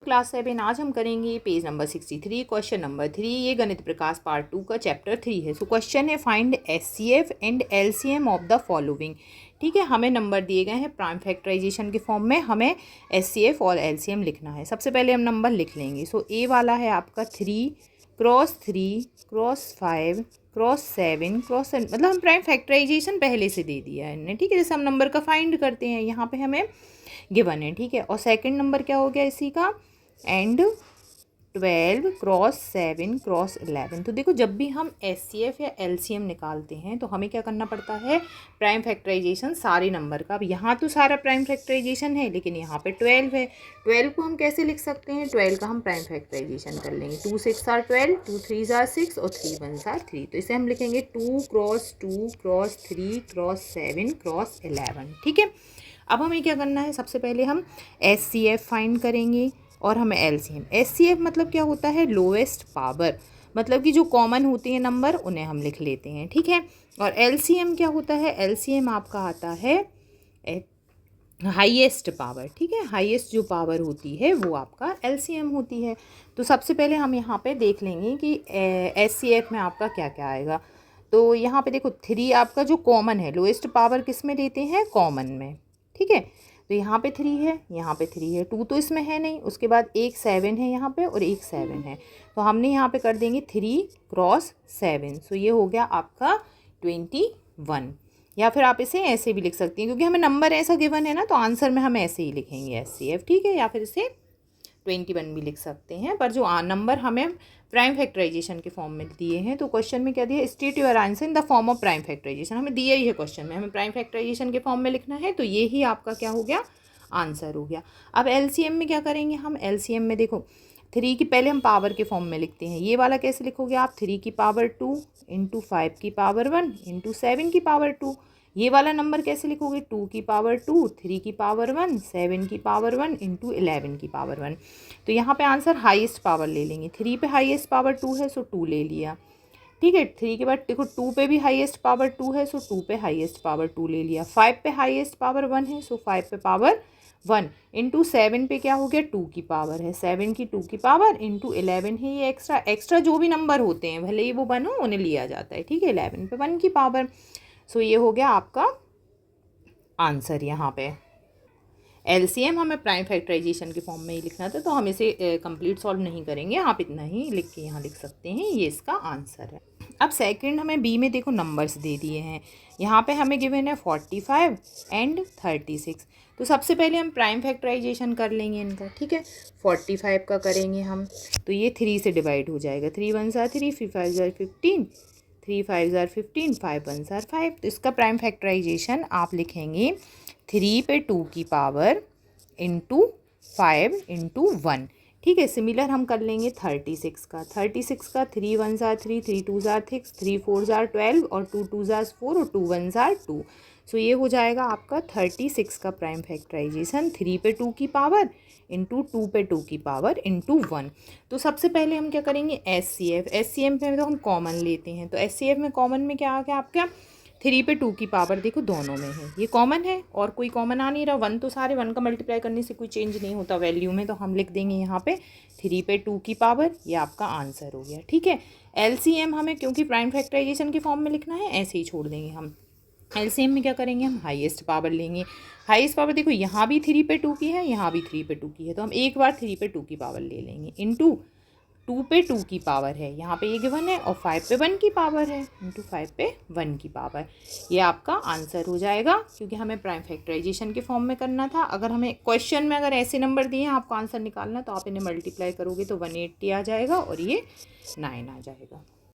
Class 7। आज हम करेंगे पेज नंबर 63, क्वेश्चन नंबर 3। ये गणित प्रकाश पार्ट 2 का चैप्टर 3 है। सो क्वेश्चन है find HCF and LCM of the following. ठीक है, हमें नंबर दिए गए हैं प्राइम फैक्टराइजेशन के फॉर्म में, हमें एचसीएफ और एलसीएम लिखना है। सबसे पहले हम नंबर लिख लेंगे। सो ए वाला है आपका 3 क्रॉस 3 क्रॉस 5 क्रॉस 7 क्रॉस 7, मतलब हम प्राइम फैक्टराइजेशन पहले से दे दिया है इन्होंने। ठीक है, जैसे हम नंबर का फाइंड करते हैं, यहाँ पे हमें गिवन है। ठीक है, और सेकंड नंबर क्या हो गया इसी का, एंड 12 क्रॉस 7 क्रॉस 11। तो देखो, जब भी हम एचसीएफ या एलसीएम निकालते हैं तो हमें क्या करना पड़ता है, प्राइम फैक्टराइजेशन सारे नंबर का। अब यहाँ तो सारा प्राइम फैक्टराइजेशन है, लेकिन यहाँ पे 12 है। 12 को हम कैसे लिख सकते हैं, 12 का हम प्राइम फैक्टराइजेशन कर लेंगे। 2 6 आर 12, 2 3 आर 6 और 3 1 आर 3। तो इसे हम लिखेंगे 2 क्रॉस 2 क्रॉस 3 क्रॉस 7 क्रॉस 11। ठीक है, अब हमें क्या करना है, सबसे पहले हम एचसीएफ फाइंड करेंगे और हमें एलसीएम। एचसीएफ मतलब क्या होता है, लोएस्ट पावर, मतलब कि जो कॉमन होती है नंबर उन्हें हम लिख लेते हैं। ठीक है, और एलसीएम क्या होता है, एलसीएम आपका आता है हाईएस्ट पावर। ठीक है, हाईएस्ट जो पावर होती है वो आपका एलसीएम होती है। तो सबसे पहले हम यहाँ पे देख लेंगे कि एचसीएफ में आपका क्या क्या आएगा। तो यहाँ पे देखो 3 आपका जो कॉमन है, लोएस्ट पावर किस में देते हैं, कॉमन में। ठीक है, तो यहाँ पे 3 है, यहाँ पे 3 है, 2 तो इसमें है नहीं। उसके बाद एक 7 है यहाँ पे और एक 7 है, तो हमने यहाँ पे कर देंगे 3 क्रॉस 7। सो ये हो गया आपका 21। या फिर आप इसे ऐसे भी लिख सकती हैं, क्योंकि हमें नंबर ऐसा गिवन है ना, तो आंसर में हम ऐसे ही लिखेंगे एचसीएफ। ठीक है, या फिर इसे 21 भी लिख सकते हैं, पर जो नंबर हमें प्राइम फैक्टराइजेशन के फॉर्म में दिए हैं। तो क्वेश्चन में क्या दिया, state your answer in the form of prime factorization. हमें दिया ही है क्वेश्चन में, हमें प्राइम फैक्टराइजेशन के फॉर्म में लिखना है, तो ये ही आपका क्या हो गया, आंसर हो गया। अब एलसीएम में क्या करेंगे हम, एलसीएम में देखो 3 की पहले हम पावर के फॉर्म में लिखते हैं। ये वाला कैसे लिखोगे आप, 3 की पावर 2 इंटू 5 की पावर 1 इंटू 7 की पावर 2। ये वाला नंबर कैसे लिखोगे, 2 की पावर 2 3 की पावर 1 7 की पावर 1 इंटू 11 की पावर 1। तो यहाँ पे आंसर हाईएस्ट पावर ले लेंगे। 3 पे हाईएस्ट पावर 2 है, सो 2 ले लिया। ठीक है, 3 के बाद देखो 2 पे भी हाईएस्ट पावर 2 है, सो 2 पे हाईएस्ट पावर 2 ले लिया। 5 पे हाईएस्ट पावर 1 है, सो 5 पे पावर 1 इंटू 7 पे क्या हो गया, 2 की पावर है, 7 की 2 की पावर इंटू 11 है। ये एक्स्ट्रा जो भी नंबर होते हैं, भले ही वो 1 हो, उन्हें लिया जाता है। ठीक है, 11 पे 1 की पावर। सो ये हो गया आपका आंसर। यहाँ पे एलसीएम हमें प्राइम फैक्टराइजेशन के फॉर्म में ही लिखना था, तो हम इसे कंप्लीट सॉल्व नहीं करेंगे, आप इतना ही लिख के यहाँ लिख सकते हैं, ये इसका आंसर है। अब सेकंड हमें बी में देखो नंबर्स दे दिए हैं। यहाँ पे हमें गिवन है 45 एंड 36। तो सबसे पहले हम प्राइम फैक्टराइजेशन कर लेंगे इनका। ठीक है, 45 का करेंगे हम, तो ये 3 से डिवाइड हो जाएगा। 3 1 आर 3, 3 5 आर 15, 3 5 आर 15, 5 1 आर 5। तो इसका प्राइम फैक्टराइजेशन आप लिखेंगे 3 पे 2 की पावर इंटू 5 इंटू 1। ठीक है, सिमिलर हम कर लेंगे 36 का। 36 का 3 1 आर 3, 3 2 आर 6, 3 4 आर 12 और 2 2 आर 4 और 2 1 आर 2। सो ये हो जाएगा आपका 36 का प्राइम फैक्टराइजेशन 3 पे 2 की पावर इंटू 2 पे 2 की पावर इंटू 1। तो सबसे पहले हम क्या करेंगे, एचसीएफ। एचसीएफ में तो हम कॉमन लेते हैं, तो एचसीएफ में कॉमन में क्या आ गया आपका, 3 पे 2 की पावर देखो दोनों में है, ये कॉमन है और कोई कॉमन आ नहीं रहा। 1 तो सारे 1 का मल्टीप्लाई करने से कोई चेंज नहीं होता वैल्यू में, तो हम लिख देंगे यहाँ पे 3 पे 2 की पावर, ये आपका आंसर हो गया। ठीक है, एलसीएम हमें क्योंकि प्राइम फैक्टराइजेशन के फॉर्म में लिखना है, ऐसे ही छोड़ देंगे हम। एलसीएम में क्या करेंगे, हम हाईएस्ट पावर लेंगे। हाईएस्ट पावर देखो यहाँ भी 3 पे 2 की है, यहाँ भी 3 पे 2 की है, तो हम एक बार 3 पे 2 की पावर ले लेंगे इंटू 2 पे 2 की पावर है, यहाँ पे ये गिवन है, और 5 पे 1 की पावर है इंटू 5 पे 1 की पावर। ये आपका आंसर हो जाएगा, क्योंकि हमें प्राइम फैक्टराइजेशन के फॉर्म में करना था। अगर हमें क्वेश्चन में अगर ऐसे नंबर दिए हैं आपको आंसर निकालना, तो आप इन्हें मल्टीप्लाई करोगे तो 180 आ जाएगा और ये 9 आ जाएगा।